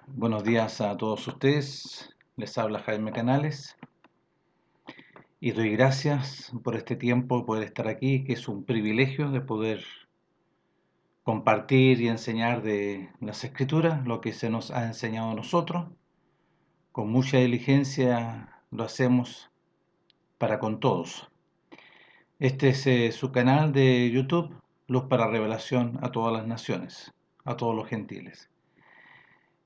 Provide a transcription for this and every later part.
Buenos días a todos ustedes. Les habla Jaime Canales y doy gracias por este tiempo de poder estar aquí, que es un privilegio de poder compartir y enseñar de las Escrituras, lo que se nos ha enseñado a nosotros. Con mucha diligencia lo hacemos para con todos. Este es su canal de YouTube, Luz para Revelación a todas las naciones, a todos los gentiles.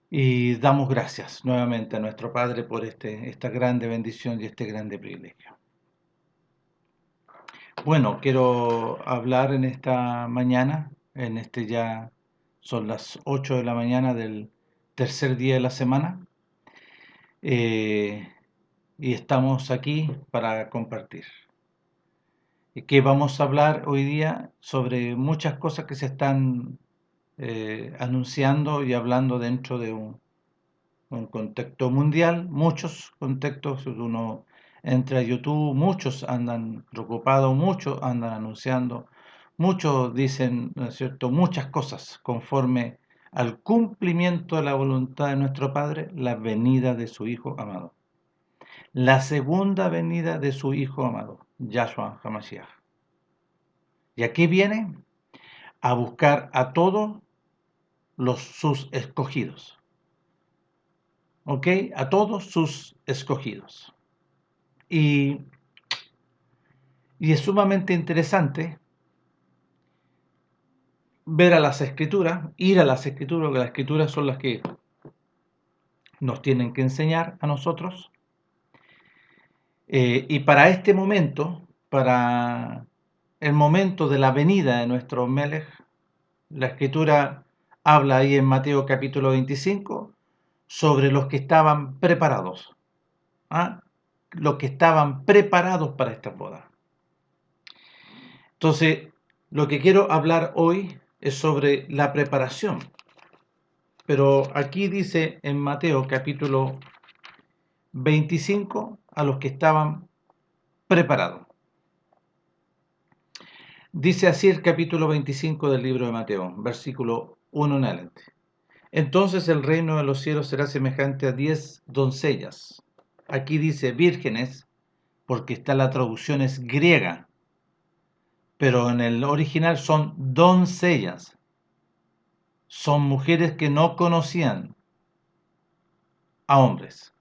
Y damos gracias nuevamente a nuestro Padre por esta grande bendición y este grande privilegio. Bueno, quiero hablar en esta mañana, ya son las 8 de la mañana del tercer día de la semana, eh, y estamos aquí para compartir. Y que vamos a hablar hoy día sobre muchas cosas que se están anunciando y hablando dentro de un contexto mundial, muchos contextos. Uno entra a YouTube, muchos andan preocupados, muchos andan anunciando, muchos dicen, ¿no es cierto?, muchas cosas conforme al cumplimiento de la voluntad de nuestro Padre, la venida de su Hijo amado, la segunda venida de su Hijo amado, Yahshua HaMashiach. ¿Y aquí viene? A buscar a todos sus escogidos. ¿Ok? A todos sus escogidos. Y es sumamente interesante ver a las escrituras, ir a las escrituras, porque las escrituras son las que nos tienen que enseñar a nosotros. Y para este momento, para el momento de la venida de nuestro Melech, la escritura habla ahí en Mateo capítulo 25 sobre los que estaban preparados. ¿Ah? Los que estaban preparados para esta boda. Entonces, lo que quiero hablar hoy es sobre la preparación. Pero aquí dice en Mateo capítulo 25 a los que estaban preparados. Dice así el capítulo 25 del libro de Mateo, versículo 1 en adelante. Entonces el reino de los cielos será semejante a 10 doncellas. Aquí dice vírgenes, porque la traducción es griega, pero en el original son doncellas. Son mujeres que no conocían a hombres.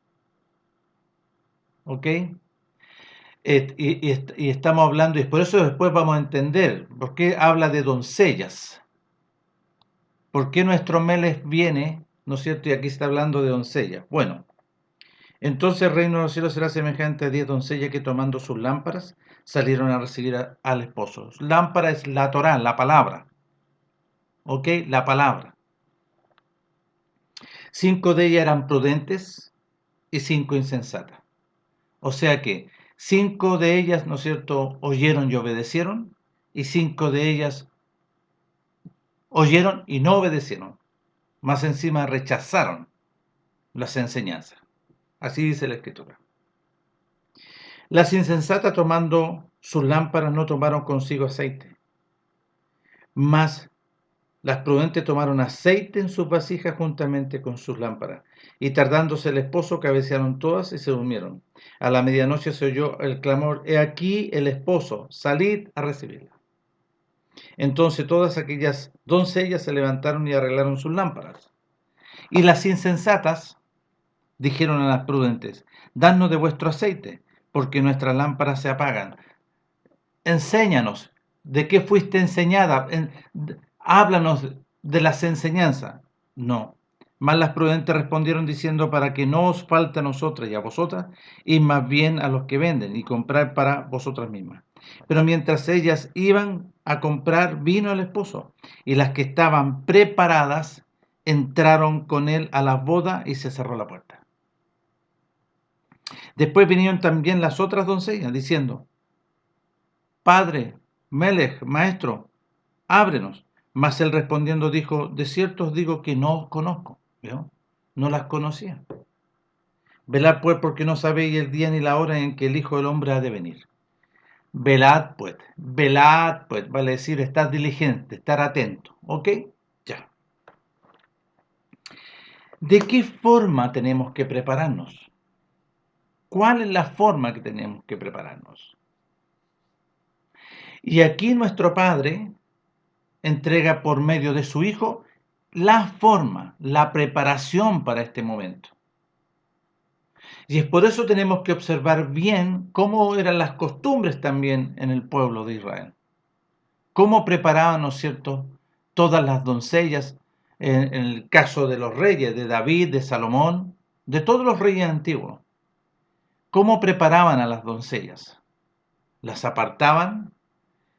¿Ok? Y estamos hablando, y por eso después vamos a entender por qué habla de doncellas. ¿Por qué nuestro Melech viene, no es cierto? Y aquí está hablando de doncellas. Bueno, entonces el reino de los cielos será semejante a 10 doncellas que tomando sus lámparas salieron a recibir al esposo. Lámpara es la Torá, la palabra. ¿Ok? La palabra. 5 de ellas eran prudentes y 5 insensatas. O sea que 5 de ellas, ¿no es cierto?, oyeron y obedecieron, y 5 de ellas oyeron y no obedecieron. Más encima rechazaron las enseñanzas. Así dice la Escritura. Las insensatas, tomando sus lámparas, no tomaron consigo aceite, mas las prudentes tomaron aceite en sus vasijas juntamente con sus lámparas. Y tardándose el esposo, cabecearon todas y se durmieron. A la medianoche se oyó el clamor: he aquí el esposo, salid a recibirla. Entonces todas aquellas doncellas se levantaron y arreglaron sus lámparas. Y las insensatas dijeron a las prudentes: danos de vuestro aceite, porque nuestras lámparas se apagan. Enséñanos de qué fuiste enseñada, háblanos de las enseñanzas. No. Mas las prudentes respondieron diciendo: para que no os falte a nosotras y a vosotras, y más bien a los que venden, y comprar para vosotras mismas. Pero mientras ellas iban a comprar, vino el esposo, y las que estaban preparadas entraron con él a la boda, y se cerró la puerta. Después vinieron también las otras doncellas, diciendo: Padre, Melech, maestro, ábrenos. Mas él respondiendo dijo: de cierto os digo que no os conozco. ¿Vio? No las conocía. Velad pues, porque no sabéis el día ni la hora en que el Hijo del Hombre ha de venir. Velad pues, vale decir estar diligente, estar atento. ¿Ok? Ya. ¿De qué forma tenemos que prepararnos? ¿Cuál es la forma que tenemos que prepararnos? Y aquí nuestro Padre entrega por medio de su Hijo la forma, la preparación para este momento. Y es por eso tenemos que observar bien cómo eran las costumbres también en el pueblo de Israel. Cómo preparaban, ¿no es cierto?, todas las doncellas, en el caso de los reyes, de David, de Salomón, de todos los reyes antiguos. ¿Cómo preparaban a las doncellas? Las apartaban,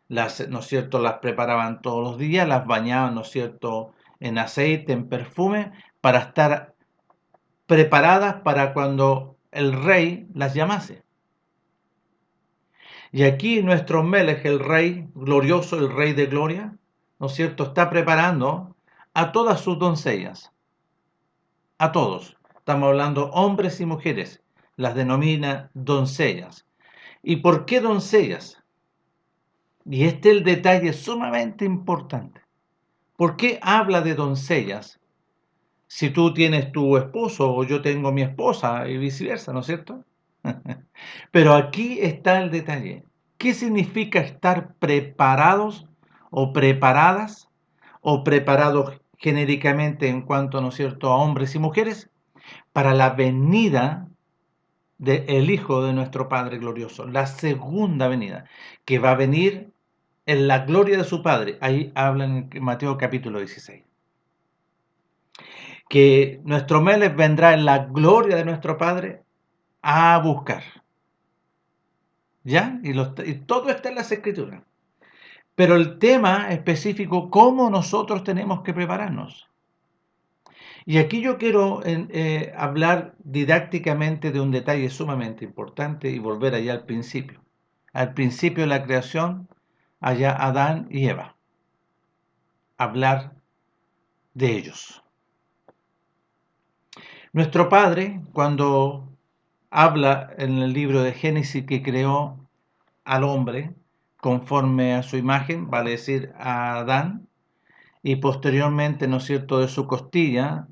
¿no es cierto?, las preparaban todos los días, las bañaban, ¿no es cierto?, en aceite, en perfume, para estar preparadas para cuando el rey las llamase. Y aquí nuestro Melech, el rey glorioso, el rey de gloria, ¿no es cierto?, está preparando a todas sus doncellas, a todos. Estamos hablando hombres y mujeres, las denomina doncellas. ¿Y por qué doncellas? Y este es el detalle sumamente importante. ¿Por qué habla de doncellas si tú tienes tu esposo o yo tengo mi esposa y viceversa, ¿no es cierto? Pero aquí está el detalle. ¿Qué significa estar preparados o preparadas o preparados genéricamente en cuanto, ¿no es cierto?, a hombres y mujeres para la venida del Hijo de nuestro Padre glorioso, la segunda venida, que va a venir en la gloria de su Padre? Ahí habla en Mateo capítulo 16. Que nuestro Melech vendrá en la gloria de nuestro Padre a buscar. ¿Ya? Y todo está en las Escrituras. Pero el tema específico, ¿cómo nosotros tenemos que prepararnos? Y aquí yo quiero hablar didácticamente de un detalle sumamente importante y volver allá al principio. Al principio de la creación, allá Adán y Eva. Hablar de ellos. Nuestro Padre, cuando habla en el libro de Génesis que creó al hombre conforme a su imagen, vale decir a Adán, y posteriormente, ¿no es cierto?, de su costilla,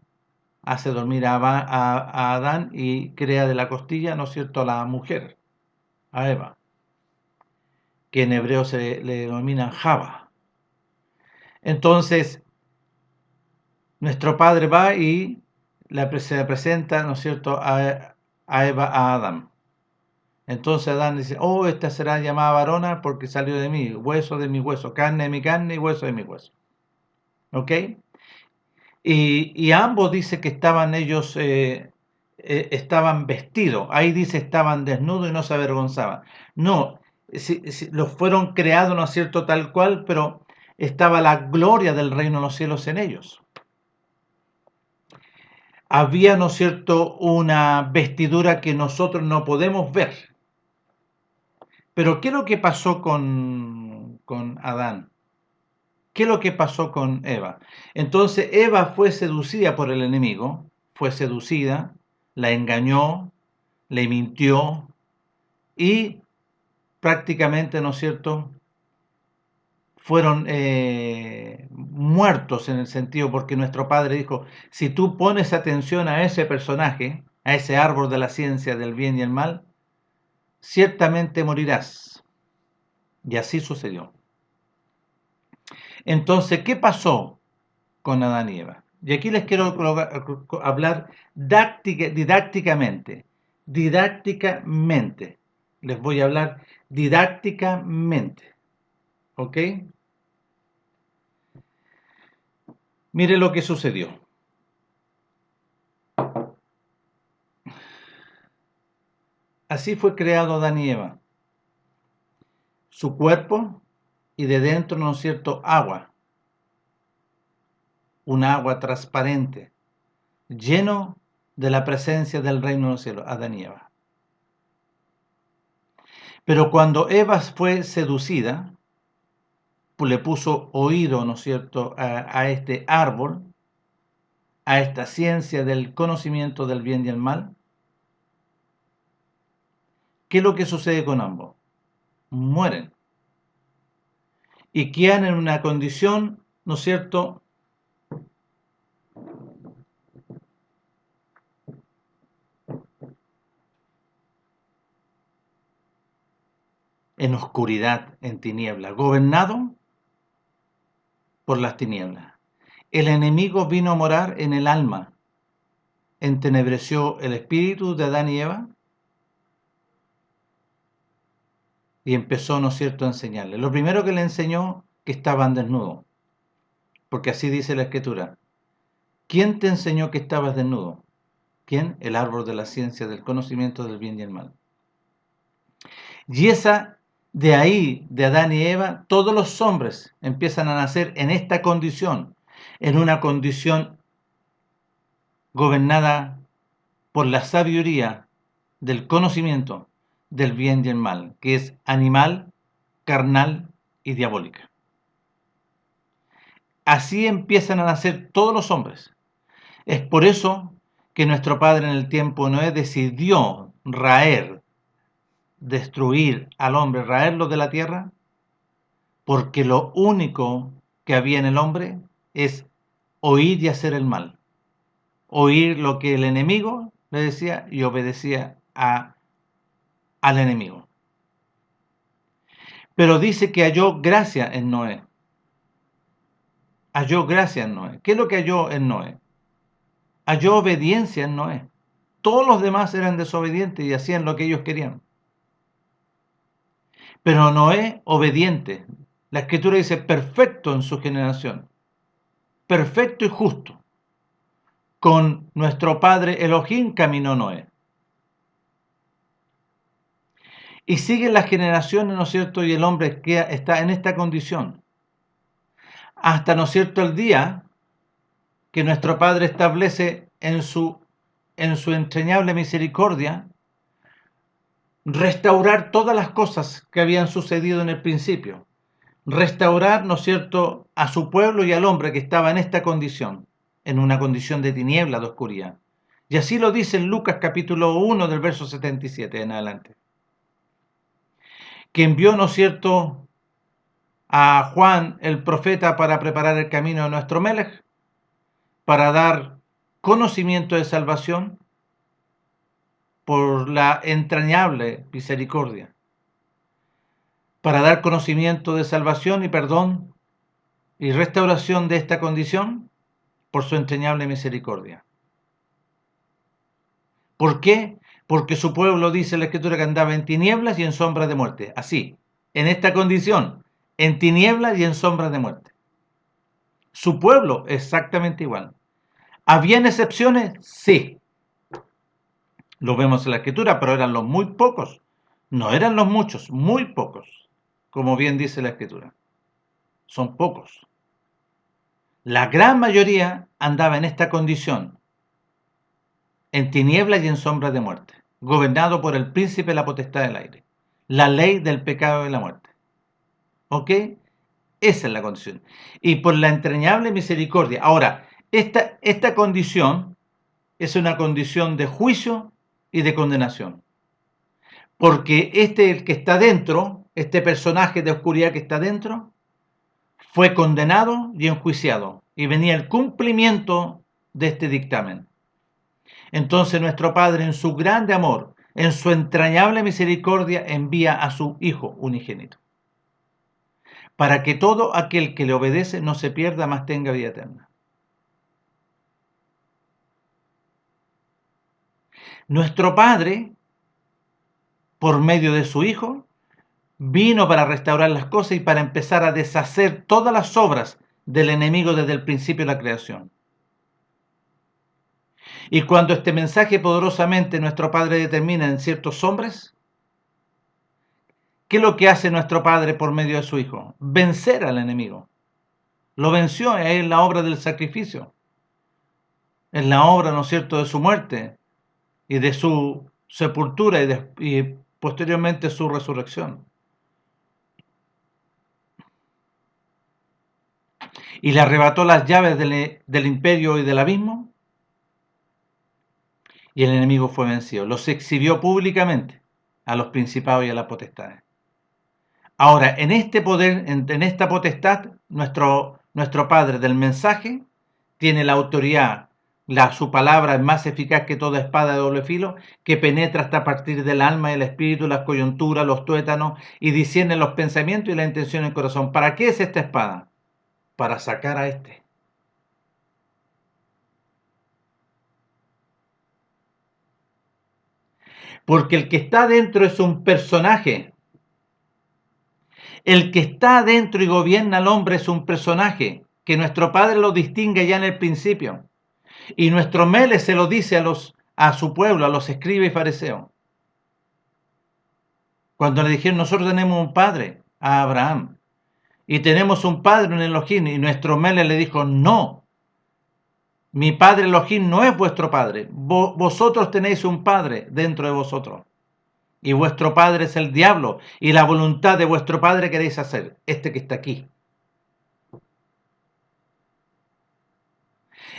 hace dormir a Adán y crea de la costilla, ¿no es cierto?, a la mujer, a Eva, que en hebreo se le denomina Java. Entonces, nuestro Padre va y se le presenta, ¿no es cierto?, a Eva, a Adán. Entonces Adán dice, oh, esta será llamada varona porque salió de mí, hueso de mi hueso, carne de mi carne y hueso de mi hueso. ¿Ok? Y ambos dice que estaban ellos, estaban vestidos. Ahí dice estaban desnudos y no se avergonzaban. No, si los fueron creados, ¿no es cierto?, tal cual, pero estaba la gloria del reino de los cielos en ellos. Había, ¿no es cierto?, una vestidura que nosotros no podemos ver. Pero ¿qué es lo que pasó con Adán? ¿Qué es lo que pasó con Eva? Entonces Eva fue seducida por el enemigo, fue seducida, la engañó, le mintió y prácticamente, ¿no es cierto?, fueron muertos en el sentido porque nuestro Padre dijo, si tú pones atención a ese personaje, a ese árbol de la ciencia del bien y el mal, ciertamente morirás. Y así sucedió. Entonces, ¿qué pasó con Adán y Eva? Y aquí les quiero hablar didácticamente. Didácticamente. Les voy a hablar didácticamente. ¿Ok? Mire lo que sucedió. Así fue creado Adán y Eva. Su cuerpo y de dentro, ¿no es cierto?, agua. Un agua transparente, lleno de la presencia del reino de los cielos, Adán y Eva. Pero cuando Eva fue seducida, pues le puso oído, ¿no es cierto?, a este árbol, a esta ciencia del conocimiento del bien y el mal. ¿Qué es lo que sucede con ambos? Mueren. Y quedan en una condición, ¿no es cierto?, en oscuridad, en tinieblas, gobernado por las tinieblas. El enemigo vino a morar en el alma, entenebreció el espíritu de Adán y Eva y empezó, ¿no es cierto?, a enseñarle. Lo primero que le enseñó, que estaban desnudos, porque así dice la Escritura. ¿Quién te enseñó que estabas desnudo? ¿Quién? El árbol de la ciencia del conocimiento del bien y el mal. Y de ahí, de Adán y Eva, todos los hombres empiezan a nacer en esta condición, en una condición gobernada por la sabiduría del conocimiento del bien y el mal, que es animal, carnal y diabólica. Así empiezan a nacer todos los hombres. Es por eso que nuestro Padre en el tiempo de Noé decidió destruir al hombre, raerlo de la tierra, porque lo único que había en el hombre es oír y hacer el mal. Oír lo que el enemigo le decía y obedecía al enemigo. Pero dice que halló gracia en Noé. Halló gracia en Noé. ¿Qué es lo que halló en Noé? Halló obediencia en Noé. Todos los demás eran desobedientes y hacían lo que ellos querían. Pero Noé, obediente. La Escritura dice perfecto en su generación. Perfecto y justo. Con nuestro padre Elohim caminó Noé. Y siguen las generaciones, ¿no es cierto? Y el hombre está en esta condición. Hasta, ¿no es cierto?, el día que nuestro Padre establece en su entrañable misericordia restaurar todas las cosas que habían sucedido en el principio. Restaurar, ¿no es cierto?, a su pueblo y al hombre que estaba en esta condición, en una condición de tiniebla, de oscuridad. Y así lo dice en Lucas capítulo 1 del verso 77 en adelante. Que envió, ¿no es cierto?, a Juan el profeta para preparar el camino de nuestro Melech, para dar conocimiento de salvación por la entrañable misericordia, para dar conocimiento de salvación y perdón y restauración de esta condición por su entrañable misericordia. ¿Por qué? Porque su pueblo, dice la Escritura, que andaba en tinieblas y en sombras de muerte. Así, en esta condición, en tinieblas y en sombras de muerte. Su pueblo exactamente igual. ¿Habían excepciones? Sí. Lo vemos en la Escritura, pero eran los muy pocos. No eran los muchos, muy pocos. Como bien dice la Escritura. Son pocos. La gran mayoría andaba en esta condición, en tinieblas y en sombras de muerte, gobernado por el príncipe de la potestad del aire, la ley del pecado y de la muerte. ¿Ok? Esa es la condición. Y por la entrañable misericordia. Ahora, esta condición es una condición de juicio y de condenación. Porque el que está dentro, este personaje de oscuridad que está dentro, fue condenado y enjuiciado. Y venía el cumplimiento de este dictamen. Entonces nuestro Padre, en su grande amor, en su entrañable misericordia, envía a su Hijo unigénito, para que todo aquel que le obedece no se pierda, mas tenga vida eterna. Nuestro Padre, por medio de su Hijo, vino para restaurar las cosas y para empezar a deshacer todas las obras del enemigo desde el principio de la creación. Y cuando este mensaje poderosamente nuestro Padre determina en ciertos hombres, ¿qué es lo que hace nuestro Padre por medio de su Hijo? Vencer al enemigo. Lo venció en la obra del sacrificio, en la obra, ¿no es cierto?, de su muerte y de su sepultura y posteriormente su resurrección. Y le arrebató las llaves del imperio y del abismo, y el enemigo fue vencido. Los exhibió públicamente a los principados y a las potestades. Ahora, en este poder, en esta potestad, nuestro Padre del mensaje tiene la autoridad Su palabra es más eficaz que toda espada de doble filo, que penetra hasta partir del alma y el espíritu, las coyunturas, los tuétanos, y discierne los pensamientos y la intención del corazón. ¿Para qué es esta espada? Para sacar a este. Porque el que está dentro es un personaje. El que está dentro y gobierna al hombre es un personaje, que nuestro Padre lo distingue ya en el principio. Y nuestro Mele se lo dice a su pueblo, a los escribas y fariseos. Cuando le dijeron, nosotros tenemos un padre, a Abraham, y tenemos un padre en Elohim, y nuestro Mele le dijo, no, mi padre Elohim no es vuestro padre, vosotros tenéis un padre dentro de vosotros, y vuestro padre es el diablo, y la voluntad de vuestro padre queréis hacer, este que está aquí.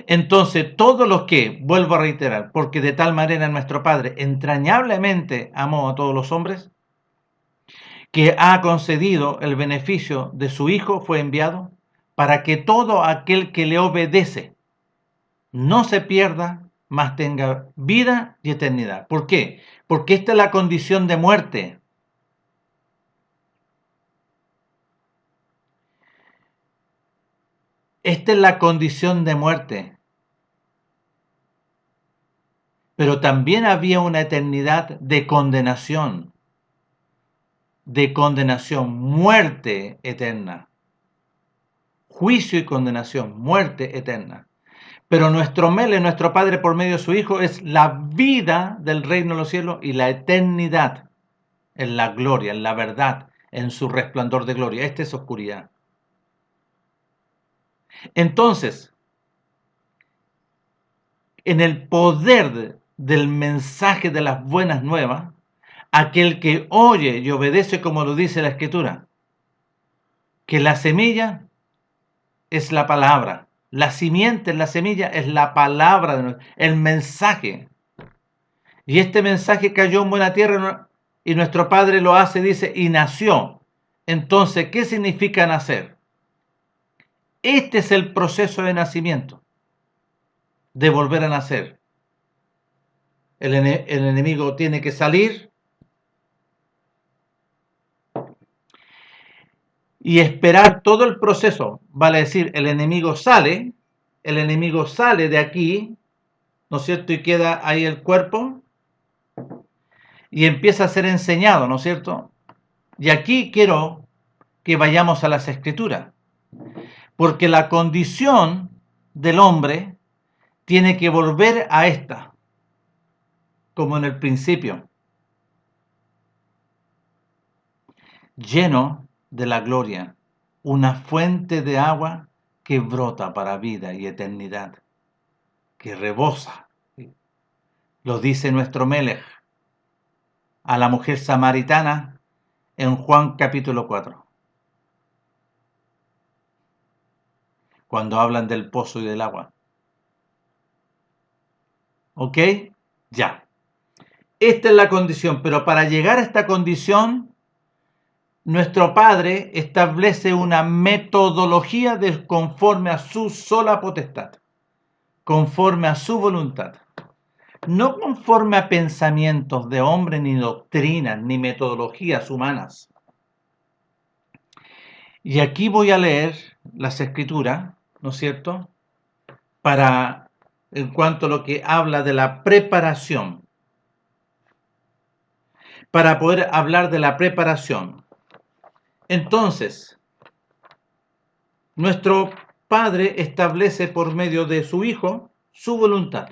Entonces, todos los que, vuelvo a reiterar, porque de tal manera nuestro Padre entrañablemente amó a todos los hombres, que ha concedido el beneficio de su Hijo, fue enviado, para que todo aquel que le obedece no se pierda, mas tenga vida y eternidad. ¿Por qué? Porque esta es la condición de muerte. Esta es la condición de muerte. Pero también había una eternidad de condenación, muerte eterna. Juicio y condenación, muerte eterna. Pero nuestro Mele, nuestro Padre por medio de su Hijo, es la vida del reino de los cielos y la eternidad en la gloria, en la verdad, en su resplandor de gloria. Esta es oscuridad. Entonces, en el poder del mensaje de las buenas nuevas, aquel que oye y obedece como lo dice la Escritura, que la semilla es la palabra, la simiente, la semilla es la palabra, el mensaje. Y este mensaje cayó en buena tierra y nuestro Padre lo hace, dice, y nació. Entonces, ¿qué significa nacer? Este es el proceso de nacimiento, de volver a nacer. El enemigo tiene que salir y esperar todo el proceso. Vale decir, el enemigo sale de aquí, ¿no es cierto? Y queda ahí el cuerpo y empieza a ser enseñado, ¿no es cierto? Y aquí quiero que vayamos a las Escrituras, porque la condición del hombre tiene que volver a esta, como en el principio, lleno de la gloria, una fuente de agua que brota para vida y eternidad, que rebosa. Lo dice nuestro Melech a la mujer samaritana en Juan capítulo 4, cuando hablan del pozo y del agua. ¿Ok? Ya. Esta es la condición, pero para llegar a esta condición, nuestro Padre establece una metodología conforme a su sola potestad, conforme a su voluntad, no conforme a pensamientos de hombre, ni doctrinas, ni metodologías humanas. Y aquí voy a leer las Escrituras, ¿no es cierto?, en cuanto a lo que habla de la preparación, para poder hablar de la preparación. Entonces, nuestro Padre establece por medio de su Hijo su voluntad,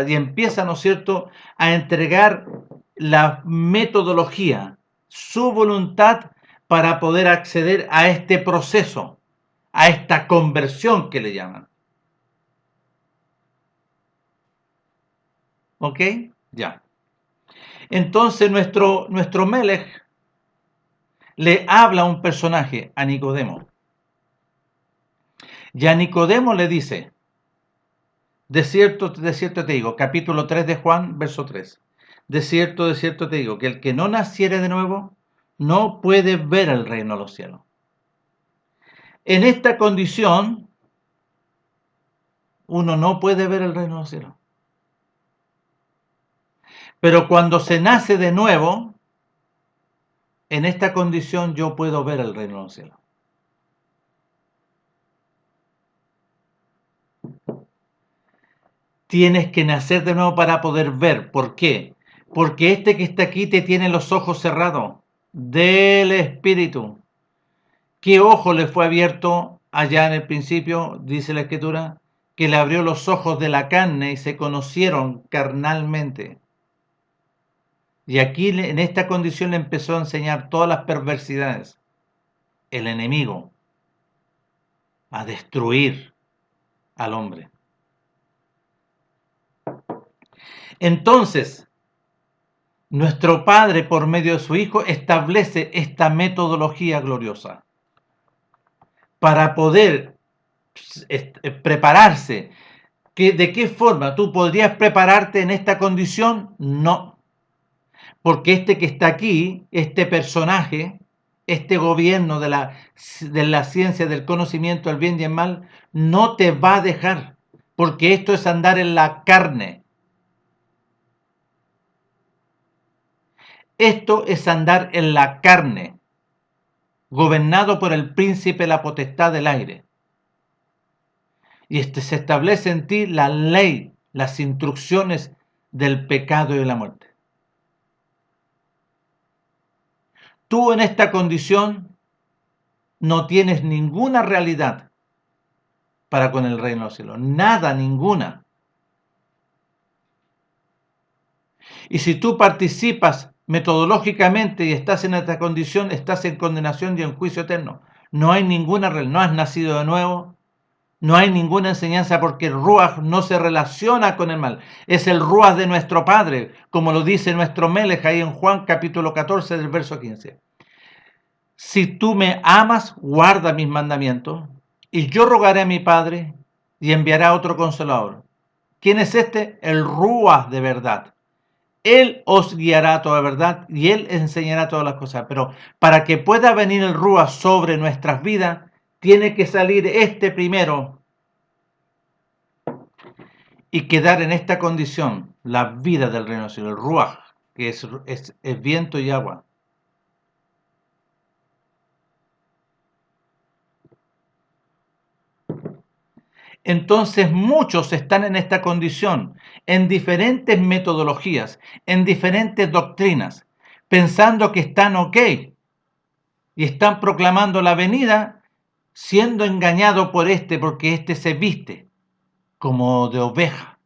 y empieza, ¿no es cierto?, a entregar la metodología, su voluntad para poder acceder a este proceso, a esta conversión que le llaman. ¿Ok? Ya. Entonces nuestro Melech le habla a un personaje, a Nicodemo. Y a Nicodemo le dice, de cierto te digo, capítulo 3 de Juan, verso 3. De cierto te digo, que el que no naciere de nuevo, no puede ver el reino de los cielos. En esta condición, uno no puede ver el reino de los cielos. Pero cuando se nace de nuevo, en esta condición yo puedo ver el reino de los cielos. Tienes que nacer de nuevo para poder ver. ¿Por qué? Porque este que está aquí te tiene los ojos cerrados del Espíritu. ¿Qué ojo le fue abierto allá en el principio? Dice la Escritura, que le abrió los ojos de la carne y se conocieron carnalmente. Y aquí en esta condición le empezó a enseñar todas las perversidades. El enemigo, a destruir al hombre. Entonces, nuestro Padre, por medio de su Hijo, establece esta metodología gloriosa para poder prepararse. ¿De qué forma tú podrías prepararte en esta condición? No, porque este que está aquí, este personaje, este gobierno de la ciencia, del conocimiento del bien y el mal, no te va a dejar, porque esto es andar en la carne. Esto es andar en la carne, gobernado por el príncipe de la potestad del aire. Y se establece en ti la ley, las instrucciones del pecado y de la muerte. Tú en esta condición no tienes ninguna realidad para con el reino de los cielos. Nada, ninguna. Y si tú participas metodológicamente y estás en esta condición, estás en condenación y en juicio eterno. No hay ninguna realidad, no has nacido de nuevo, no hay ninguna enseñanza porque el Ruach no se relaciona con el mal. Es el Ruach de nuestro Padre, como lo dice nuestro Melech ahí en Juan capítulo 14 del verso 15. Si tú me amas, guarda mis mandamientos, y yo rogaré a mi Padre y enviará otro consolador. ¿Quién es este? El Ruach de verdad. Él os guiará a toda verdad y Él enseñará todas las cosas. Pero para que pueda venir el Ruach sobre nuestras vidas, tiene que salir este primero y quedar en esta condición, la vida del reino del cielo, el Ruach, que es viento y agua. Entonces muchos están en esta condición, en diferentes metodologías, en diferentes doctrinas, pensando que están ok y están proclamando la venida, siendo engañado por porque este se viste como de oveja.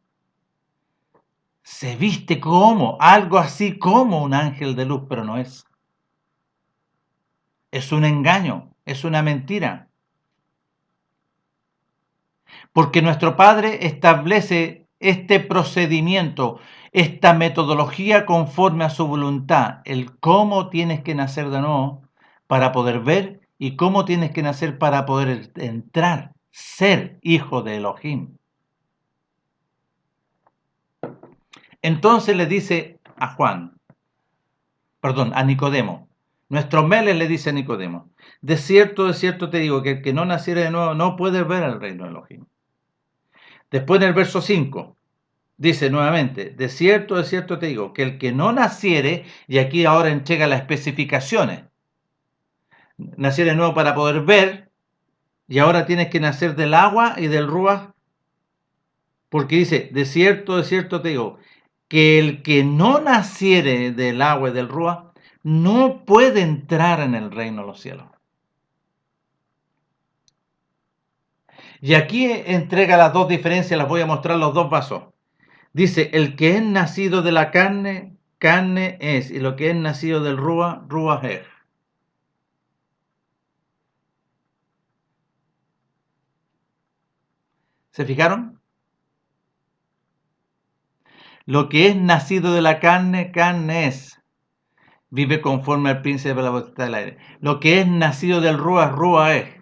Se viste como, algo así como un ángel de luz, pero no es. Es un engaño, es una mentira. Porque nuestro Padre establece este procedimiento, esta metodología conforme a su voluntad, el cómo tienes que nacer de nuevo para poder ver y cómo tienes que nacer para poder entrar, ser hijo de Elohim. Entonces le dice a Nicodemo, nuestro Melech le dice a Nicodemo, de cierto te digo que el que no naciere de nuevo no puede ver el reino de Elohim. Después en el verso 5, dice nuevamente, de cierto te digo, que el que no naciere, y aquí ahora entrega las especificaciones, naciere de nuevo para poder ver, y ahora tienes que nacer del agua y del ruach, porque dice, de cierto te digo, que el que no naciere del agua y del ruach, no puede entrar en el reino de los cielos. Y aquí entrega las dos diferencias, las voy a mostrar los dos vasos. Dice, el que es nacido de la carne, carne es, y lo que es nacido del Ruach, Ruach es. ¿Se fijaron? Lo que es nacido de la carne, carne es. Vive conforme al príncipe de la potestad del aire. Lo que es nacido del Ruach, Ruach es.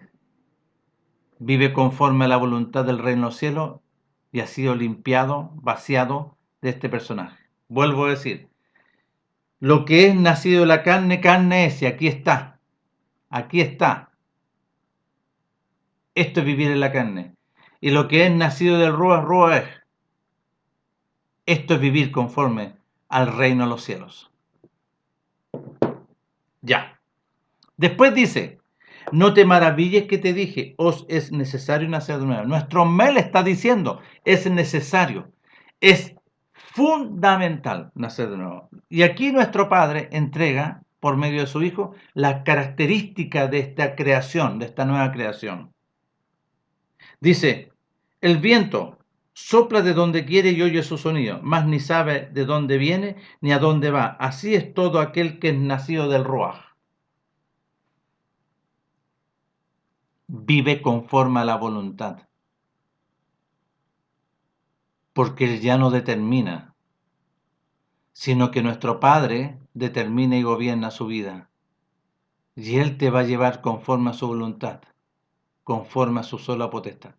Vive conforme a la voluntad del reino de los cielos y ha sido limpiado, vaciado de este personaje. Vuelvo a decir, lo que es nacido de la carne, carne es, y aquí está. Aquí está. Esto es vivir en la carne. y lo que es nacido del Ruach, Ruach es. Esto es vivir conforme al reino de los cielos. Ya. Después dice, no te maravilles que te dije, os es necesario nacer de nuevo. Nuestro Mel está diciendo, es necesario, es fundamental nacer de nuevo. Y aquí nuestro Padre entrega, por medio de su Hijo, la característica de esta creación, de esta nueva creación. Dice, el viento sopla de donde quiere y oye su sonido, mas ni sabe de dónde viene ni a dónde va. Así es todo aquel que es nacido del Ruach. Vive conforme a la voluntad. Porque Él ya no determina, sino que nuestro Padre determina y gobierna su vida. Y Él te va a llevar conforme a su voluntad, conforme a su sola potestad.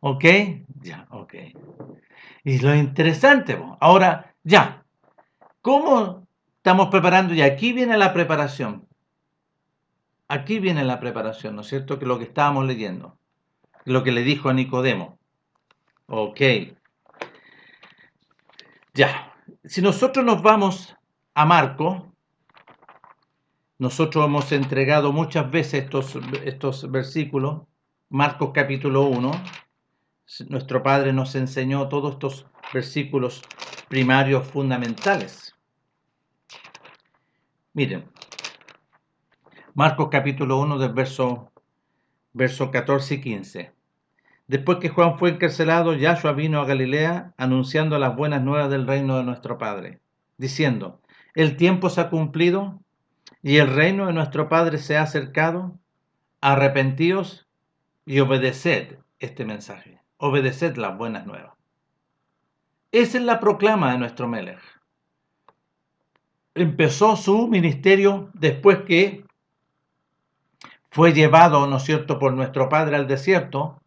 ¿Ok? Ya, ok. Y lo interesante, ahora, ya, ¿cómo estamos preparando? Y aquí viene la preparación. Aquí viene la preparación, ¿no es cierto? Que lo que estábamos leyendo, lo que le dijo a Nicodemo. Ok, ya. Si nosotros nos vamos a Marco, nosotros hemos entregado muchas veces estos versículos, Marcos capítulo 1, nuestro Padre nos enseñó todos estos versículos primarios fundamentales. Miren, Marcos capítulo 1 del verso 14 y 15. Después que Juan fue encarcelado, Yahshua vino a Galilea anunciando las buenas nuevas del reino de nuestro Padre, diciendo, el tiempo se ha cumplido y el reino de nuestro Padre se ha acercado, arrepentíos y obedeced este mensaje, obedeced las buenas nuevas. Esa es la proclama de nuestro Melech. Empezó su ministerio después que fue llevado, ¿no es cierto?, por nuestro Padre al desierto,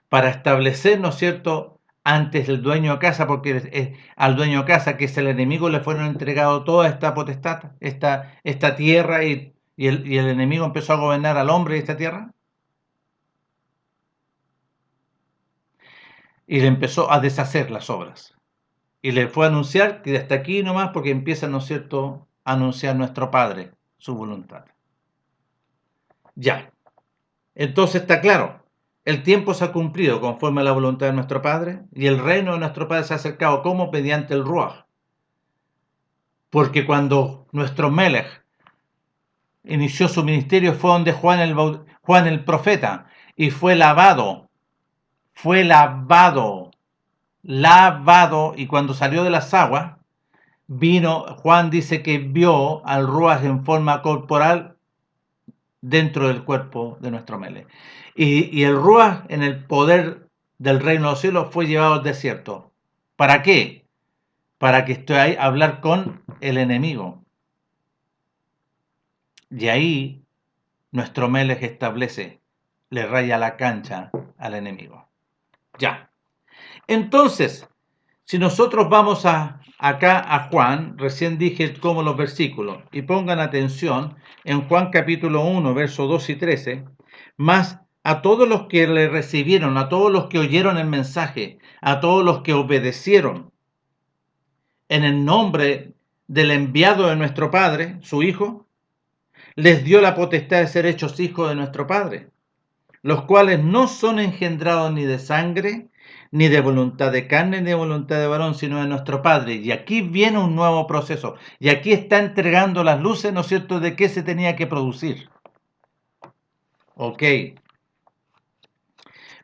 para establecer, ¿no es cierto?, antes el dueño de casa, porque al dueño de casa, que es el enemigo, le fueron entregados toda esta potestad, esta tierra, y el enemigo empezó a gobernar al hombre de esta tierra, y le empezó a deshacer las obras. Y le fue a anunciar que hasta aquí nomás, porque empieza, ¿no es cierto?, a anunciar nuestro Padre su voluntad. Ya. Entonces está claro, el tiempo se ha cumplido conforme a la voluntad de nuestro Padre, y el reino de nuestro Padre se ha acercado como mediante el Ruach. Porque cuando nuestro Melech inició su ministerio fue donde Juan el profeta, y fue lavado, y cuando salió de las aguas, Juan dice que vio al Ruach en forma corporal dentro del cuerpo de nuestro Melech. Y el Ruach, en el poder del reino de los cielos, fue llevado al desierto. ¿Para qué? Para que esté ahí a hablar con el enemigo. Y ahí nuestro Melech establece, le raya la cancha al enemigo. Ya. Entonces, si nosotros vamos acá a Juan, recién dije como los versículos, y pongan atención, en Juan capítulo 1, versos 2 y 13, más a todos los que le recibieron, a todos los que oyeron el mensaje, a todos los que obedecieron, en el nombre del enviado de nuestro Padre, su Hijo, les dio la potestad de ser hechos hijos de nuestro Padre, los cuales no son engendrados ni de sangre, ni de voluntad de carne, ni de voluntad de varón, sino de nuestro Padre. Y aquí viene un nuevo proceso. Y aquí está entregando las luces, ¿no es cierto?, de qué se tenía que producir. Ok.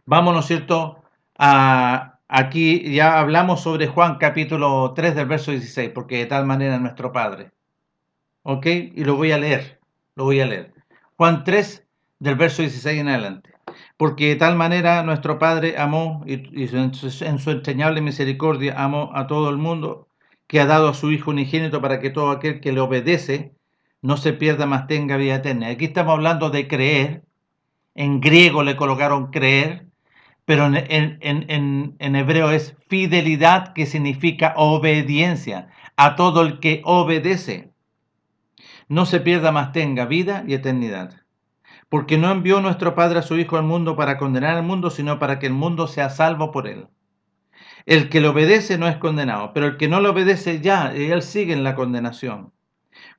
Vamos, ¿no es cierto?, aquí ya hablamos sobre Juan capítulo 3 del verso 16, porque de tal manera nuestro Padre. Ok. Y lo voy a leer. Juan 3 del verso 16 en adelante. Porque de tal manera nuestro Padre amó, y en su entrañable misericordia amó a todo el mundo, que ha dado a su Hijo unigénito para que todo aquel que le obedece no se pierda, mas tenga vida eterna. Aquí estamos hablando de creer. En griego le colocaron creer, pero en hebreo es fidelidad, que significa obediencia. A todo el que obedece no se pierda, mas tenga vida y eternidad. Porque no envió nuestro Padre a su Hijo al mundo para condenar al mundo, sino para que el mundo sea salvo por él. El que le obedece no es condenado, pero el que no le obedece ya, él sigue en la condenación,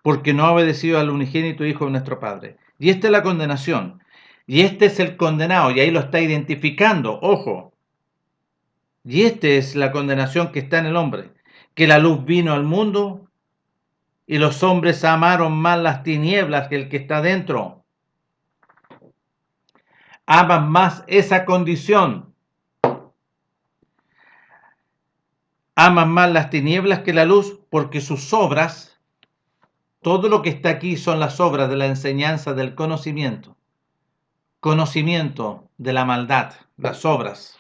porque no ha obedecido al unigénito Hijo de nuestro Padre. Y esta es la condenación. Y este es el condenado, y ahí lo está identificando, ojo. Y esta es la condenación que está en el hombre, que la luz vino al mundo y los hombres amaron más las tinieblas que el que está dentro. Aman más esa condición. Aman más las tinieblas que la luz, porque sus obras, todo lo que está aquí son las obras de la enseñanza del conocimiento. Conocimiento de la maldad, las obras.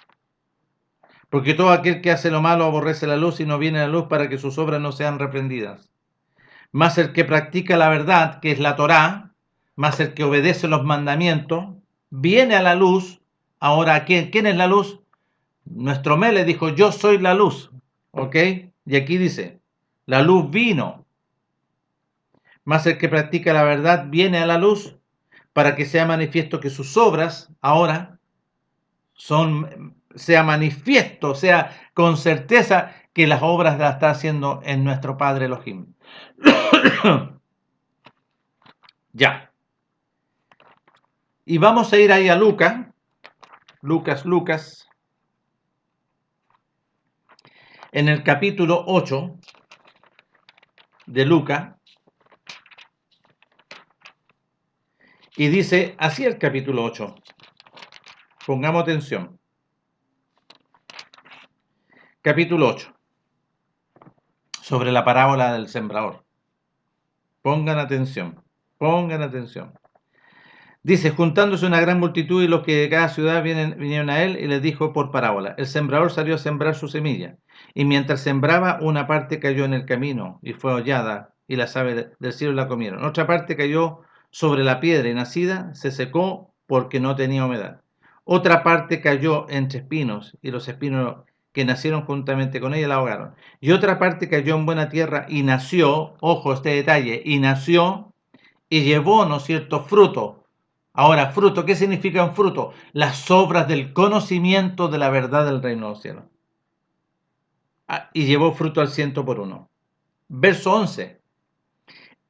Porque todo aquel que hace lo malo aborrece la luz y no viene a la luz para que sus obras no sean reprendidas. Mas el que practica la verdad, que es la Torá, más el que obedece los mandamientos, viene a la luz. Ahora, ¿quién es la luz? Nuestro Mele dijo, yo soy la luz. ¿Ok? Y aquí dice, la luz vino. Más el que practica la verdad viene a la luz para que sea manifiesto que sus obras ahora sea manifiesto, sea con certeza que las obras las está haciendo en nuestro Padre Elohim. Ya. Y vamos a ir ahí a Lucas, en el capítulo 8 de Lucas, y dice así el capítulo 8. Pongamos atención. Capítulo 8. Sobre la parábola del sembrador. Pongan atención. Pongan atención. Dice, juntándose una gran multitud y los que de cada ciudad vinieron a él, y les dijo por parábola, el sembrador salió a sembrar su semilla, y mientras sembraba, una parte cayó en el camino, y fue hollada, y las aves del cielo la comieron. Otra parte cayó sobre la piedra, y nacida, se secó porque no tenía humedad. Otra parte cayó entre espinos, y los espinos que nacieron juntamente con ella la ahogaron. Y otra parte cayó en buena tierra, y nació, ojo este detalle, y nació, y llevó, ¿no es cierto?, fruto. Ahora, fruto, ¿qué significa un fruto? Las obras del conocimiento de la verdad del reino de los cielos. Y llevó fruto al 100 por 1. Verso 11.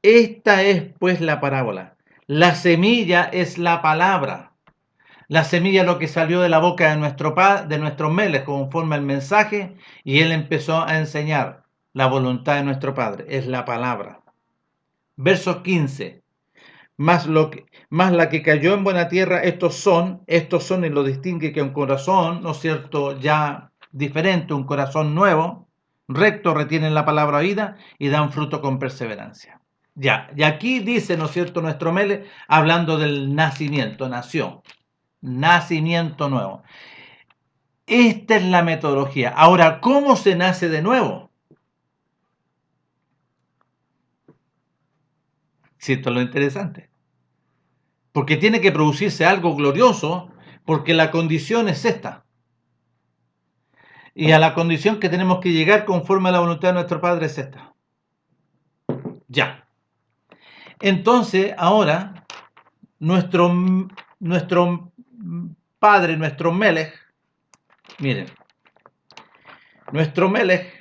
Esta es pues la parábola. La semilla es la palabra. La semilla es lo que salió de la boca de nuestro Melech conforme al mensaje, y él empezó a enseñar la voluntad de nuestro Padre. Es la palabra. Verso 15. Más la que cayó en buena tierra, estos son, y lo distingue que un corazón, ¿no es cierto?, ya diferente, un corazón nuevo, recto, retienen la palabra oída y dan fruto con perseverancia. Ya, y aquí dice, ¿no es cierto?, nuestro Mele, hablando del nacimiento, nació, nacimiento nuevo. Esta es la metodología. Ahora, ¿cómo se nace de nuevo? Si esto es lo interesante. Porque tiene que producirse algo glorioso, porque la condición es esta. Y a la condición que tenemos que llegar conforme a la voluntad de nuestro Padre es esta. Ya. Entonces, ahora, nuestro Padre, nuestro Melech, miren, nuestro Melech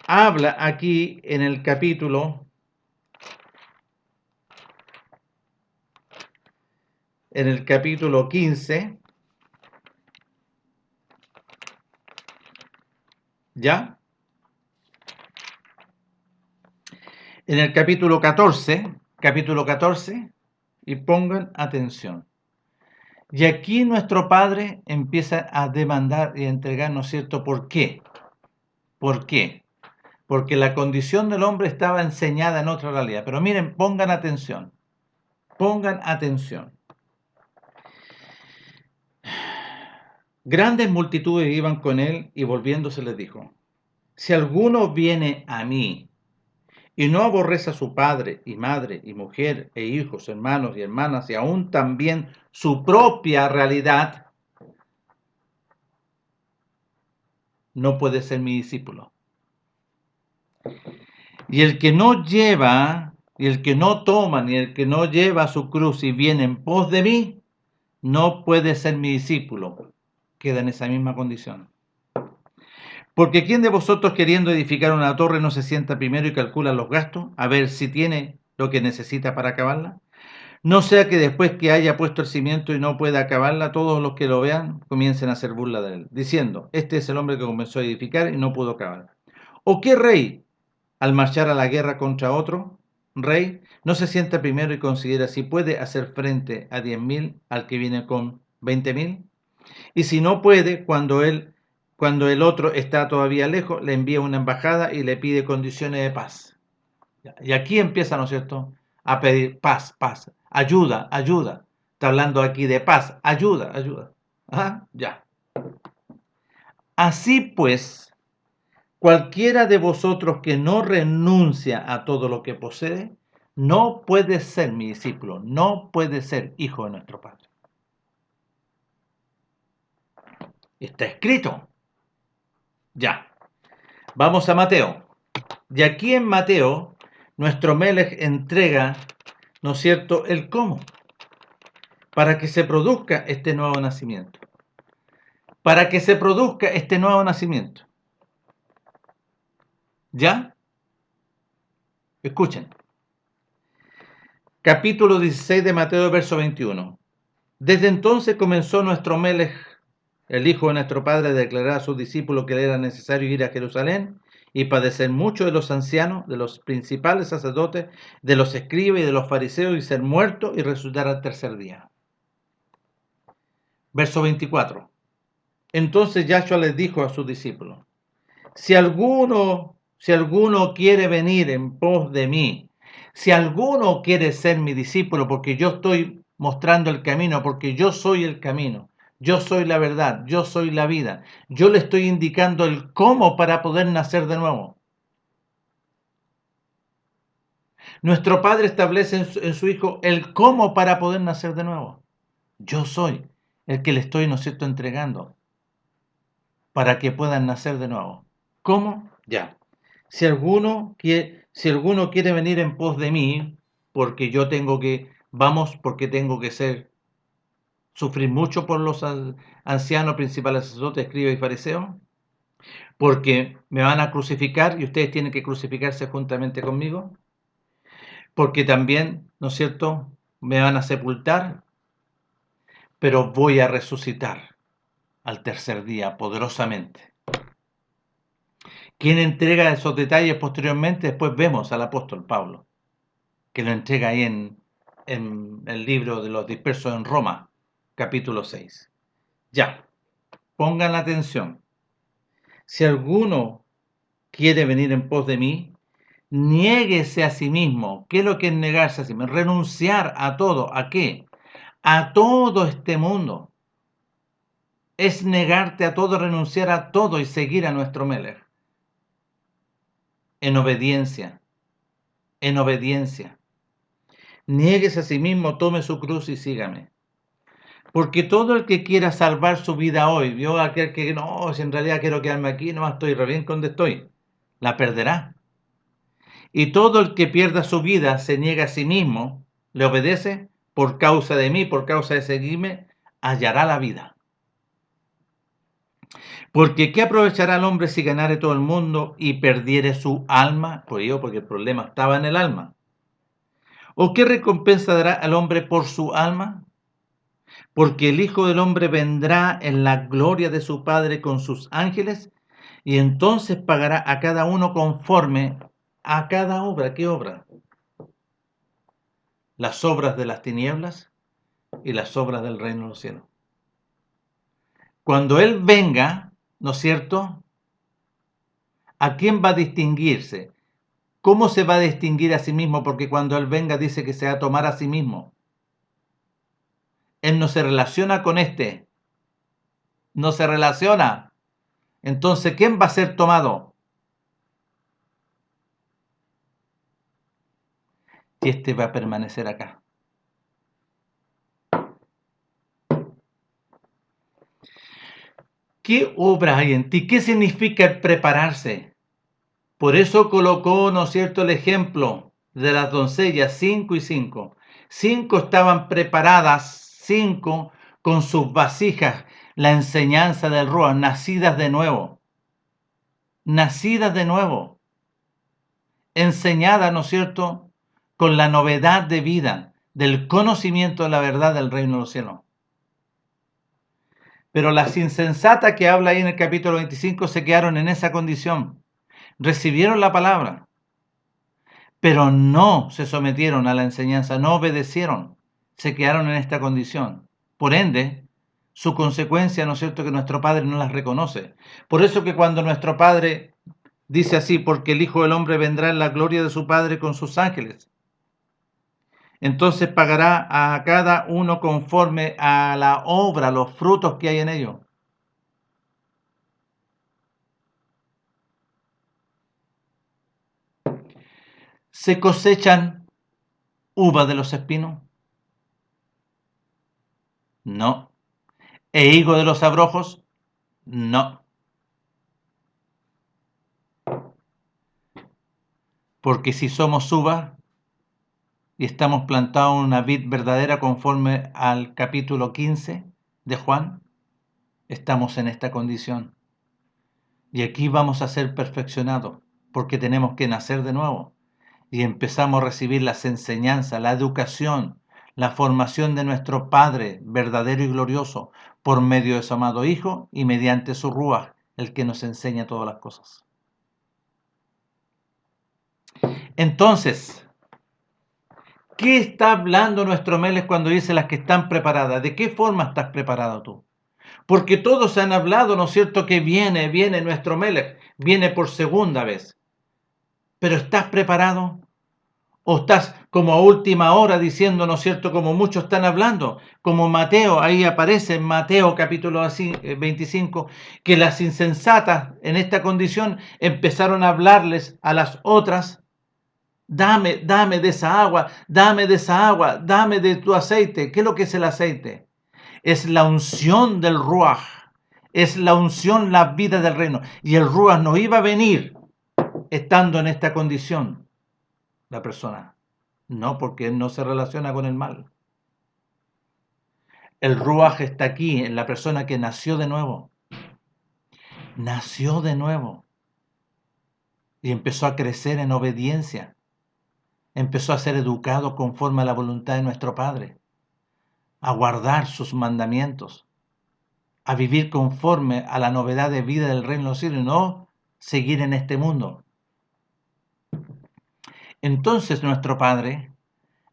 habla aquí en el capítulo 15, ¿ya? En el capítulo 14, y pongan atención. Y aquí nuestro Padre empieza a demandar y a entregar, ¿no es cierto? ¿Por qué? ¿Por qué? Porque la condición del hombre estaba enseñada en otra realidad. Pero miren, pongan atención. Pongan atención. Grandes multitudes iban con él y volviéndose les dijo, si alguno viene a mí y no aborrece a su padre y madre y mujer e hijos, hermanos y hermanas y aún también su propia realidad, no puede ser mi discípulo. Y el que no lleva, y el que no toma, ni el que no lleva su cruz y viene en pos de mí, no puede ser mi discípulo. Queda en esa misma condición. Porque ¿quién de vosotros queriendo edificar una torre no se sienta primero y calcula los gastos, a ver si tiene lo que necesita para acabarla? No sea que después que haya puesto el cimiento y no pueda acabarla, todos los que lo vean comiencen a hacer burla de él, diciendo, este es el hombre que comenzó a edificar y no pudo acabar. ¿O qué rey, al marchar a la guerra contra otro rey, no se sienta primero y considera si puede hacer frente a 10.000 al que viene con 20.000? Y si no puede, cuando el otro está todavía lejos, le envía una embajada y le pide condiciones de paz. Y aquí empieza, ¿no es cierto?, a pedir paz, paz, ayuda, ayuda. Está hablando aquí de paz, ayuda, ayuda. ¿Ah? Ya. Así pues, cualquiera de vosotros que no renuncia a todo lo que posee, no puede ser mi discípulo, no puede ser hijo de nuestro Padre. Está escrito. Ya. Vamos a Mateo. Y aquí en Mateo, nuestro Melech entrega, ¿no es cierto?, el cómo, para que se produzca este nuevo nacimiento. Para que se produzca este nuevo nacimiento. ¿Ya? Escuchen. Capítulo 16 de Mateo, verso 21. Desde entonces comenzó nuestro Melech, el Hijo de nuestro Padre, a declarar a sus discípulos que le era necesario ir a Jerusalén y padecer mucho de los ancianos, de los principales sacerdotes, de los escribas y de los fariseos, y ser muerto y resucitar al tercer día. Verso 24. Entonces Yahshua les dijo a sus discípulos, si alguno quiere venir en pos de mí, si alguno quiere ser mi discípulo, porque yo estoy mostrando el camino, porque yo soy el camino, yo soy la verdad, yo soy la vida, yo le estoy indicando el cómo para poder nacer de nuevo. Nuestro Padre establece en su Hijo el cómo para poder nacer de nuevo. Yo soy el que le estoy, ¿no es cierto?, entregando para que puedan nacer de nuevo. ¿Cómo? Ya. Si alguno quiere venir en pos de mí, porque porque tengo que sufrir mucho por los ancianos, principales sacerdotes, escribas y fariseos, porque me van a crucificar y ustedes tienen que crucificarse juntamente conmigo, porque también, ¿no es cierto?, me van a sepultar, pero voy a resucitar al tercer día poderosamente. ¿Quién entrega esos detalles posteriormente? Después vemos al apóstol Pablo, que lo entrega ahí en el libro de los dispersos en Roma, capítulo 6. Ya, pongan atención. Si alguno quiere venir en pos de mí, niéguese a sí mismo. ¿Qué es lo que es negarse a sí mismo? Renunciar a todo. ¿A qué? A todo este mundo. Es negarte a todo, renunciar a todo y seguir a nuestro Melech. En obediencia. En obediencia. Niéguese a sí mismo, tome su cruz y sígame. Porque todo el que quiera salvar su vida hoy, yo aquel que no, si en realidad quiero quedarme aquí, no estoy re bien donde estoy, la perderá. Y todo el que pierda su vida, se niega a sí mismo, le obedece, por causa de mí, por causa de seguirme, hallará la vida. Porque ¿qué aprovechará el hombre si ganare todo el mundo y perdiere su alma? Porque el problema estaba en el alma. ¿O qué recompensa dará al hombre por su alma? Porque el Hijo del Hombre vendrá en la gloria de su Padre con sus ángeles, y entonces pagará a cada uno conforme a cada obra. ¿Qué obra? Las obras de las tinieblas y las obras del reino de los cielos. Cuando Él venga, ¿no es cierto?, ¿a quién va a distinguirse? ¿Cómo se va a distinguir a sí mismo? Porque cuando Él venga dice que se va a tomar a sí mismo. Él no se relaciona con no se relaciona. Entonces, ¿quién va a ser tomado? Y este va a permanecer acá. ¿Qué obra hay en ti? ¿Qué significa el prepararse? Por eso colocó, ¿no es cierto?, el ejemplo de las doncellas, 5 y 5. 5 estaban preparadas, 5 con sus vasijas la enseñanza del Ruach, nacidas de nuevo, enseñadas, ¿no es cierto?, con la novedad de vida, del conocimiento de la verdad del reino de los cielos. Pero las insensatas que habla ahí en el capítulo 25 se quedaron en esa condición. Recibieron la palabra, pero no se sometieron a la enseñanza, no obedecieron, se quedaron en esta condición. Por ende, su consecuencia, ¿no es cierto?, que nuestro Padre no las reconoce. Por eso que cuando nuestro Padre dice así, porque el Hijo del Hombre vendrá en la gloria de su Padre con sus ángeles, entonces pagará a cada uno conforme a la obra, los frutos que hay en ello. ¿Se cosechan uvas de los espinos? No. ¿E higo de los abrojos? No. Porque si somos uvas y estamos plantados en una vid verdadera conforme al capítulo 15 de Juan, estamos en esta condición. Y aquí vamos a ser perfeccionados, porque tenemos que nacer de nuevo. Y empezamos a recibir las enseñanzas, la educación, la formación de nuestro Padre verdadero y glorioso, por medio de su amado Hijo y mediante su Ruach, el que nos enseña todas las cosas. Entonces, ¿qué está hablando nuestro Melech cuando dice las que están preparadas? ¿De qué forma estás preparado tú? Porque todos han hablado, ¿no es cierto?, que viene nuestro Melech, viene por segunda vez. ¿Pero estás preparado? ¿O estás como a última hora diciendo, ¿no es cierto?, como muchos están hablando? Como Mateo, ahí aparece en Mateo capítulo 25, que las insensatas en esta condición empezaron a hablarles a las otras: dame de esa agua, dame de esa agua, dame de tu aceite. ¿Qué es lo que es el aceite? Es la unción del Ruach, es la unción, la vida del reino. Y el Ruach no iba a venir estando en esta condición, la persona. No, porque él no se relaciona con el mal. El Ruach está aquí, en la persona que nació de nuevo. Nació de nuevo. Y empezó a crecer en obediencia. Empezó a ser educado conforme a la voluntad de nuestro Padre, a guardar sus mandamientos, a vivir conforme a la novedad de vida del reino de los cielos y no seguir en este mundo. Entonces nuestro Padre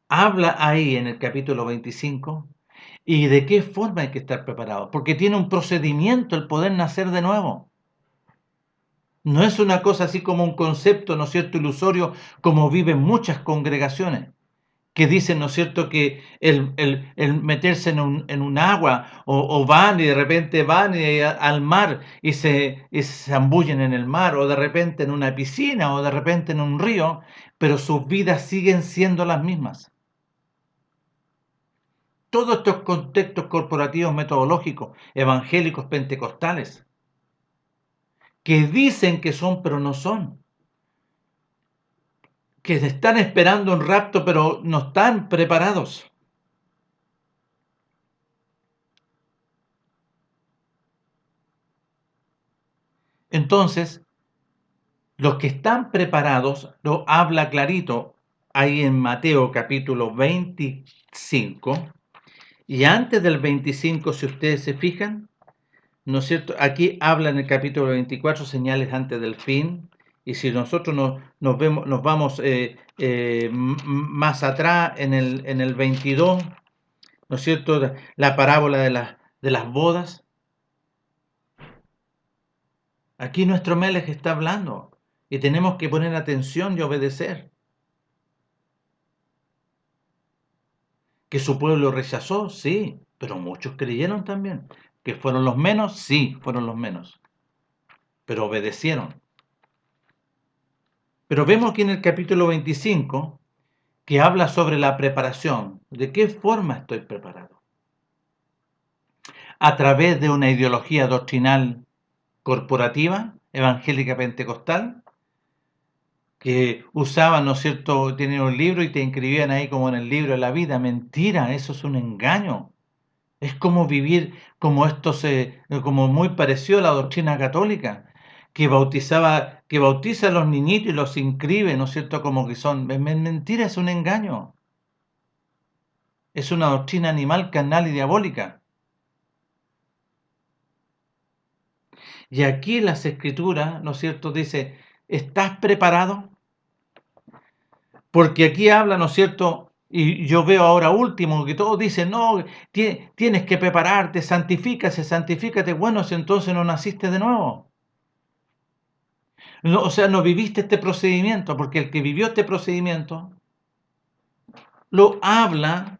habla ahí en el capítulo 25 y de qué forma hay que estar preparado, porque tiene un procedimiento el poder nacer de nuevo. No es una cosa así como un concepto, ¿no es cierto?, ilusorio, como viven muchas congregaciones, que dicen, ¿no es cierto?, que el meterse en un agua, o van y de repente van al mar y se zambullen en el mar, o de repente en una piscina, o de repente en un río, pero sus vidas siguen siendo las mismas. Todos estos contextos corporativos, metodológicos, evangélicos, pentecostales, que dicen que son, pero no son, que están esperando un rapto, pero no están preparados. Entonces, los que están preparados, lo habla clarito ahí en Mateo capítulo 25, y antes del 25, si ustedes se fijan, ¿no es cierto? Aquí habla en el capítulo 24 señales antes del fin, y si nosotros nos vamos más atrás en el 22, ¿no es cierto?, la parábola de las bodas. Aquí nuestro Melech está hablando y tenemos que poner atención y obedecer. Que su pueblo rechazó, sí, pero muchos creyeron también. Que fueron los menos, sí, fueron los menos, pero obedecieron. Pero vemos aquí en el capítulo 25 que habla sobre la preparación. ¿De qué forma estoy preparado? A través de una ideología doctrinal corporativa, evangélica pentecostal, que usaban, ¿no es cierto?, tenían un libro y te inscribían ahí como en el libro de la vida. Mentira, eso es un engaño. Es como vivir como como muy parecido a la doctrina católica, que bautiza a los niñitos y los inscribe, ¿no es cierto? Como que son, mentira, es un engaño. Es una doctrina animal, carnal y diabólica. Y aquí las escrituras, ¿no es cierto?, dice, ¿estás preparado? Porque aquí habla, ¿no es cierto? Y yo veo ahora último que todos dicen, no, tienes que prepararte, santifícate. Bueno, si entonces no naciste de nuevo. No, o sea, no viviste este procedimiento, porque el que vivió este procedimiento lo habla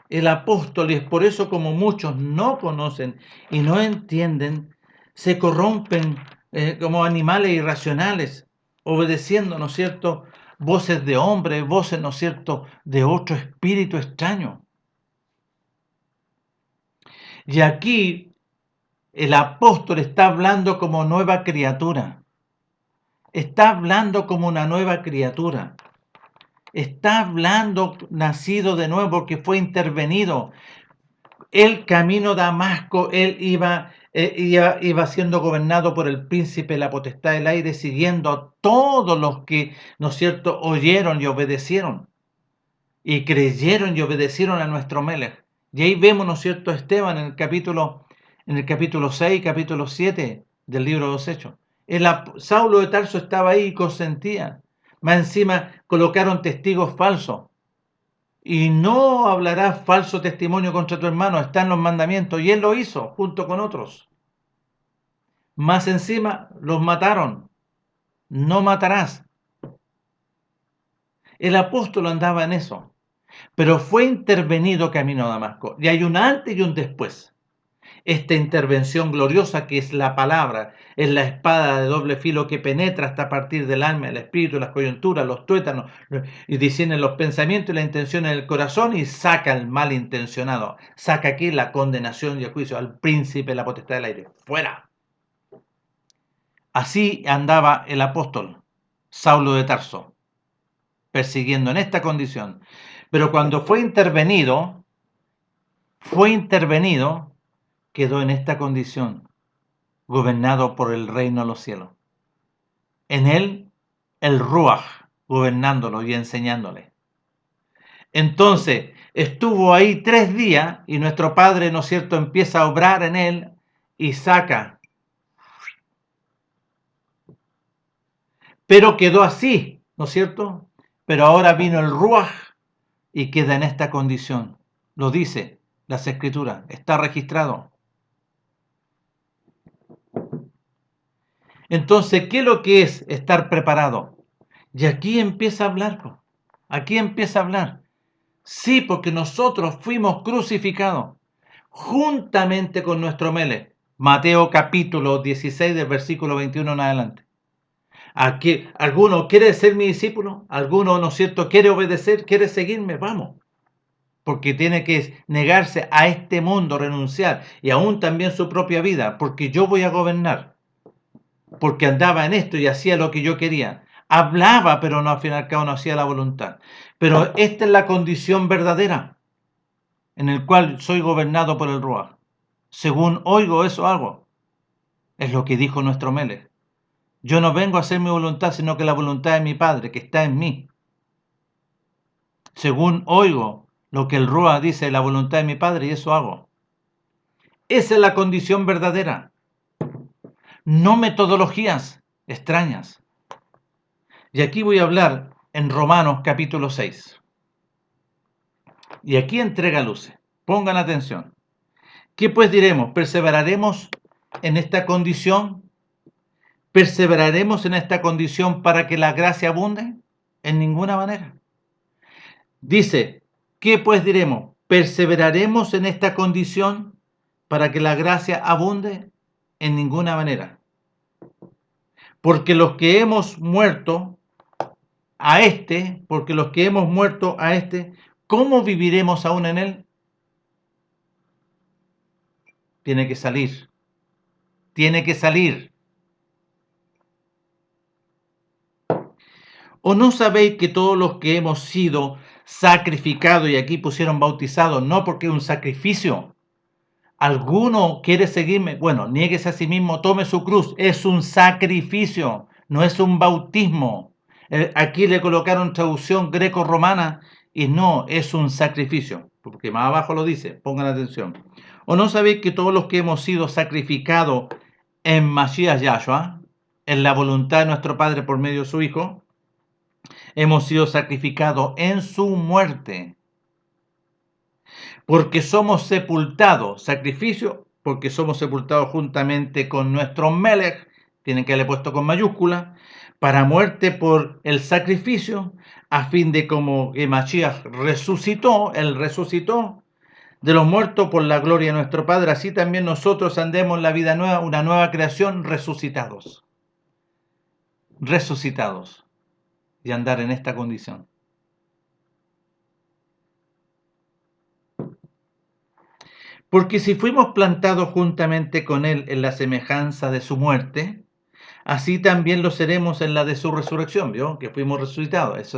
el apóstol, y es por eso como muchos no conocen y no entienden, se corrompen como animales irracionales, obedeciendo, ¿no es cierto?, voces de hombre, voces, ¿no es cierto?, de otro espíritu extraño. Y aquí el apóstol está hablando como nueva criatura, está hablando como una nueva criatura. Está hablando nacido de nuevo porque fue intervenido. El camino a Damasco, él iba siendo gobernado por el príncipe de la potestad del aire, siguiendo a todos los que, ¿no es cierto?, oyeron y obedecieron, y creyeron y obedecieron a nuestro Melech. Y ahí vemos, ¿no es cierto?, a Esteban en el capítulo 6, capítulo 7 del libro de los Hechos. Saulo de Tarso estaba ahí y consentía. Más encima colocaron testigos falsos. Y no hablarás falso testimonio contra tu hermano, está en los mandamientos, y él lo hizo junto con otros. Más encima los mataron. No matarás. El apóstol andaba en eso, pero fue intervenido camino a Damasco. Y hay un antes y un después. Esta intervención gloriosa que es la palabra, es la espada de doble filo que penetra hasta partir del alma, el espíritu, las coyunturas, los tuétanos, y discierne los pensamientos y la intención del corazón y saca al malintencionado. Saca aquí la condenación y el juicio al príncipe de la potestad del aire. ¡Fuera! Así andaba el apóstol Saulo de Tarso, persiguiendo en esta condición. Pero cuando fue intervenido, quedó en esta condición, gobernado por el reino de los cielos. En él, el Ruach, gobernándolo y enseñándole. Entonces, estuvo ahí 3 días y nuestro Padre, ¿no es cierto?, empieza a obrar en él y saca. Pero quedó así, ¿no es cierto? Pero ahora vino el Ruach y queda en esta condición. Lo dice las Escrituras, está registrado. Entonces, ¿qué es lo que es estar preparado? Y aquí empieza a hablar. Aquí empieza a hablar. Sí, porque nosotros fuimos crucificados juntamente con nuestro Melech. Mateo capítulo 16 del versículo 21 en adelante. Aquí, ¿alguno quiere ser mi discípulo? ¿Alguno, no es cierto, quiere obedecer? ¿Quiere seguirme? Vamos. Porque tiene que negarse a este mundo, renunciar y aún también su propia vida, porque yo voy a gobernar. Porque andaba en esto y hacía lo que yo quería. Hablaba, pero no, al fin y al cabo no hacía la voluntad. Pero esta es la condición verdadera en el cual soy gobernado por el Ruach. Según oigo, eso hago. Es lo que dijo nuestro Melech. Yo no vengo a hacer mi voluntad, sino que la voluntad de mi Padre, que está en mí. Según oigo lo que el Ruach dice, la voluntad de mi Padre, y eso hago. Esa es la condición verdadera. No metodologías extrañas. Y aquí voy a hablar en Romanos capítulo 6. Y aquí entrega luces. Pongan atención. ¿Qué pues diremos? ¿Perseveraremos en esta condición? ¿Perseveraremos en esta condición para que la gracia abunde? En ninguna manera. Dice, ¿qué pues diremos? ¿Perseveraremos en esta condición para que la gracia abunde? En ninguna manera. Porque los que hemos muerto a este, ¿cómo viviremos aún en él? Tiene que salir. Tiene que salir. ¿O no sabéis que todos los que hemos sido sacrificados, y aquí pusieron bautizados, no porque es un sacrificio? ¿Alguno quiere seguirme? Bueno, niéguese a sí mismo, tome su cruz. Es un sacrificio, no es un bautismo. Aquí le colocaron traducción greco-romana y no, es un sacrificio. Porque más abajo lo dice, pongan atención. ¿O no sabéis que todos los que hemos sido sacrificados en Mashiach Yahshua, en la voluntad de nuestro Padre por medio de su Hijo, hemos sido sacrificados en su muerte? Porque somos sepultados, sacrificio, porque somos sepultados juntamente con nuestro Melech, tienen que haberle puesto con mayúscula, para muerte por el sacrificio, a fin de como que Mashiach resucitó, él resucitó de los muertos por la gloria de nuestro Padre, así también nosotros andemos en la vida nueva, una nueva creación, resucitados, resucitados, y andar en esta condición. Porque si fuimos plantados juntamente con Él en la semejanza de su muerte, así también lo seremos en la de su resurrección, ¿vio? Que fuimos resucitados. Eso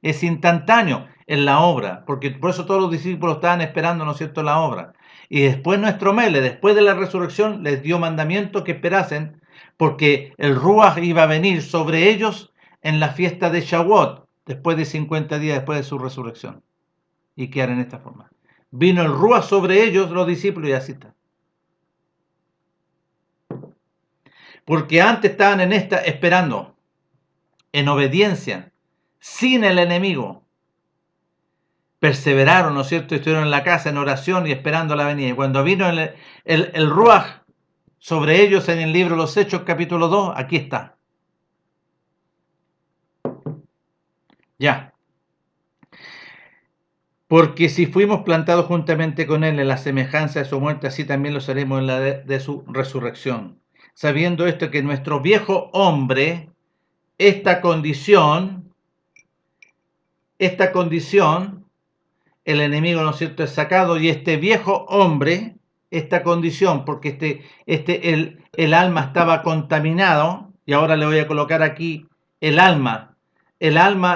es instantáneo en la obra, porque por eso todos los discípulos estaban esperando, ¿no es cierto?, la obra. Y después nuestro Mele, después de la resurrección, les dio mandamiento que esperasen, porque el Ruach iba a venir sobre ellos en la fiesta de Shavuot, después de 50 días después de su resurrección. Y quedar en esta forma. Vino el Ruach sobre ellos, los discípulos, y así está. Porque antes estaban en esta esperando, en obediencia, sin el enemigo. Perseveraron, ¿no es cierto? Estuvieron en la casa en oración y esperando la venida. Y cuando vino el Ruach sobre ellos en el libro de los Hechos, capítulo 2, aquí está. Ya. Porque si fuimos plantados juntamente con Él en la semejanza de su muerte, así también lo seremos en la de su resurrección. Sabiendo esto que nuestro viejo hombre, esta condición, el enemigo, ¿no es cierto?, es sacado, y este viejo hombre, esta condición, porque el alma estaba contaminado, y ahora le voy a colocar aquí el alma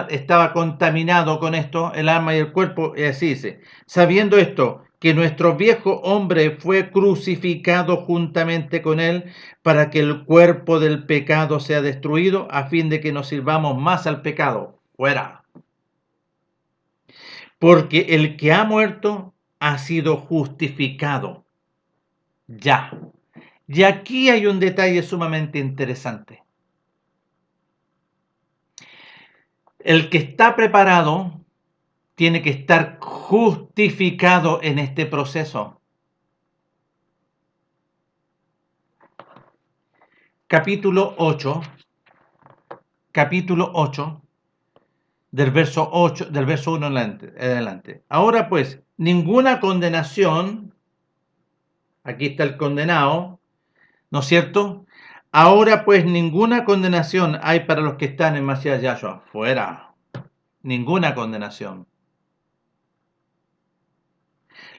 estaba contaminado con esto, el alma y el cuerpo, y así dice, sabiendo esto, que nuestro viejo hombre fue crucificado juntamente con él, para que el cuerpo del pecado sea destruido, a fin de que nos sirvamos más al pecado. Fuera. Porque el que ha muerto ha sido justificado. Ya. Y aquí hay un detalle sumamente interesante. El que está preparado tiene que estar justificado en este proceso. Capítulo 8, del verso 1 en adelante. Ahora pues, ninguna condenación, aquí está el condenado, ¿no es cierto? Ahora pues ninguna condenación hay para los que están en Mashiach Yahshua. Fuera. Ninguna condenación.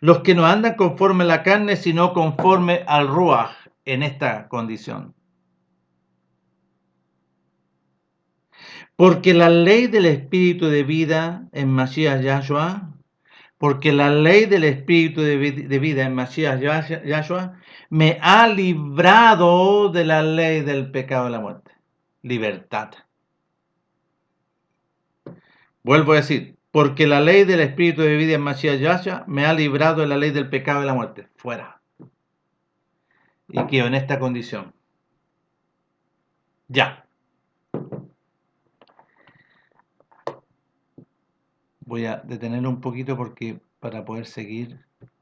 Los que no andan conforme a la carne, sino conforme al Ruach, en esta condición. Porque la ley del espíritu de vida en Mashiach Yahshua, porque la ley del espíritu de vida en Mashiach Yahshua me ha librado de la ley del pecado de la muerte. Libertad. Vuelvo a decir, porque la ley del espíritu de vida en Mashiach Yahshua me ha librado de la ley del pecado de la muerte. Fuera. Y quedo en esta condición. Ya. Voy a detenerlo un poquito porque para poder seguir